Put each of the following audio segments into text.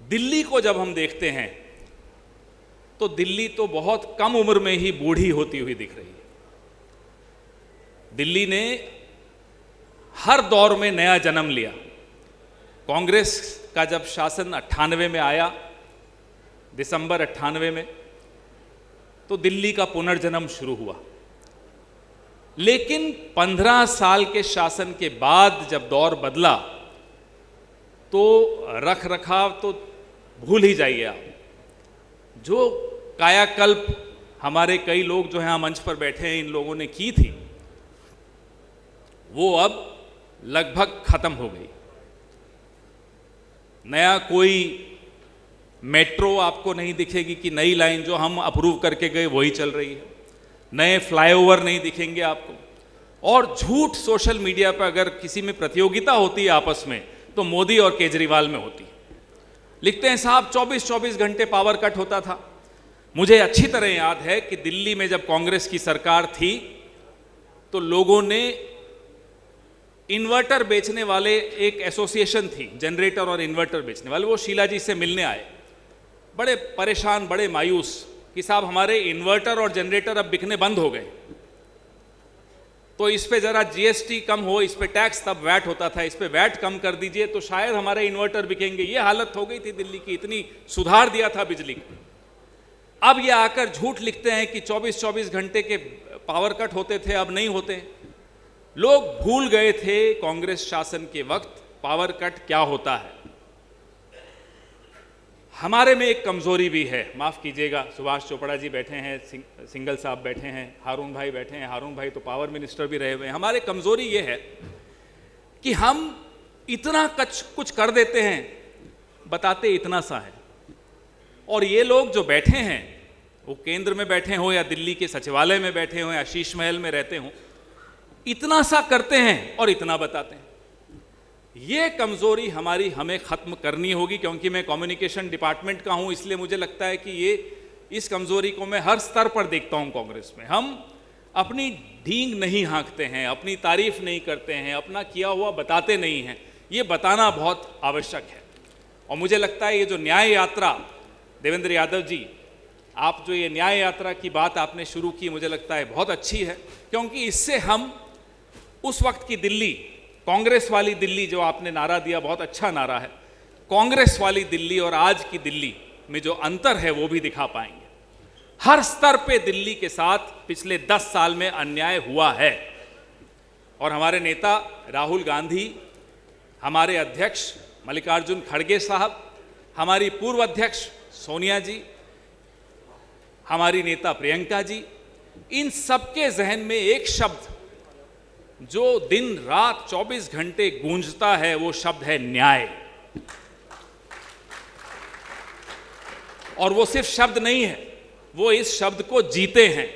दिल्ली को जब हम देखते हैं तो दिल्ली तो बहुत कम उम्र में ही बूढ़ी होती हुई दिख रही है। दिल्ली ने हर दौर में नया जन्म लिया। कांग्रेस का जब शासन 98 में आया, दिसंबर 98 में, तो दिल्ली का पुनर्जन्म शुरू हुआ। लेकिन 15 साल के शासन के बाद जब दौर बदला तो रख रखाव तो भूल ही जाइए आप। जो कायाकल्प हमारे कई लोग जो यहाँ मंच पर बैठे हैं इन लोगों ने की थी, वो अब लगभग खत्म हो गई। नया कोई मेट्रो आपको नहीं दिखेगी कि नई लाइन जो हम अप्रूव करके गए वही चल रही है। नए फ्लाईओवर नहीं दिखेंगे आपको। और झूठ सोशल मीडिया पर अगर किसी में प्रतियोगिता होती है आपस में तो मोदी और केजरीवाल में होती है। लिखते हैं साहब 24-24 घंटे पावर कट होता था। मुझे अच्छी तरह याद है कि दिल्ली में जब कांग्रेस की सरकार थी तो लोगों ने इन्वर्टर बेचने वाले, एक एसोसिएशन थी जनरेटर और इन्वर्टर बेचने वाले, वो शीला जी से मिलने आए, बड़े परेशान, बड़े मायूस कि साहब हमारे इन्वर्टर और जनरेटर अब बिकने बंद हो गए, तो इस पे ज़रा जीएसटी कम हो, इस पे टैक्स, तब वैट होता था, इस पे वैट कम कर दीजिए तो शायद हमारे इन्वर्टर बिकेंगे। ये हालत हो गई थी दिल्ली की, इतनी सुधार दिया था बिजली को। अब ये आकर झूठ लिखते हैं कि 24-24 घंटे के पावर कट होते थे, अब नहीं होते। लोग भूल गए थे कांग्रेस शासन के वक्त पावर कट क्या होता है। हमारे में एक कमजोरी भी है, माफ कीजिएगा। सुभाष चोपड़ा जी बैठे हैं, सिंगल साहब बैठे हैं, हारून भाई बैठे हैं। हारून भाई तो पावर मिनिस्टर भी रहे हुए हैं। हमारे कमजोरी ये है कि हम इतना कुछ कर देते हैं, बताते इतना सा है। और ये लोग जो बैठे हैं, वो केंद्र में बैठे हो या दिल्ली के सचिवालय में बैठे हो या शीश महल में रहते हो, इतना सा करते हैं और इतना बताते हैं। ये कमजोरी हमें खत्म करनी होगी, क्योंकि मैं कम्युनिकेशन डिपार्टमेंट का हूं, इसलिए मुझे लगता है कि इस कमजोरी को मैं हर स्तर पर देखता हूं कांग्रेस में। हम अपनी ढींग नहीं हाँकते हैं, अपनी तारीफ नहीं करते हैं, अपना किया हुआ बताते नहीं हैं। ये बताना बहुत आवश्यक है। और मुझे लगता है ये जो न्याय यात्रा, देवेंद्र यादव जी, आप जो ये न्याय यात्रा की बात आपने शुरू की, मुझे लगता है बहुत अच्छी है, क्योंकि इससे हम उस वक्त की दिल्ली, कांग्रेस वाली दिल्ली जो आपने नारा दिया, बहुत अच्छा नारा है, कांग्रेस वाली दिल्ली और आज की दिल्ली में जो अंतर है वो भी दिखा पाएंगे। हर स्तर पे दिल्ली के साथ पिछले 10 साल में अन्याय हुआ है। और हमारे नेता राहुल गांधी, हमारे अध्यक्ष मल्लिकार्जुन खड़गे साहब, हमारी पूर्व अध्यक्ष सोनिया जी, हमारी नेता प्रियंका जी, इन सबके जहन में एक शब्द जो दिन रात 24 घंटे गूंजता है, वो शब्द है न्याय। और वो सिर्फ शब्द नहीं है, वो इस शब्द को जीते हैं।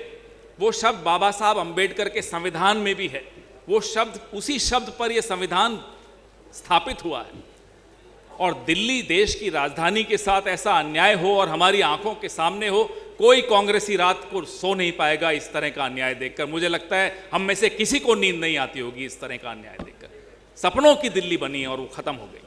वो शब्द बाबा साहब अंबेडकर के संविधान में भी है। वो शब्द, उसी शब्द पर यह संविधान स्थापित हुआ है। और दिल्ली देश की राजधानी के साथ ऐसा अन्याय हो और हमारी आंखों के सामने हो, कोई कांग्रेसी रात को सो नहीं पाएगा इस तरह का अन्याय देखकर। मुझे लगता है हम में से किसी को नींद नहीं आती होगी इस तरह का अन्याय देखकर। सपनों की दिल्ली बनी और वो खत्म हो गई।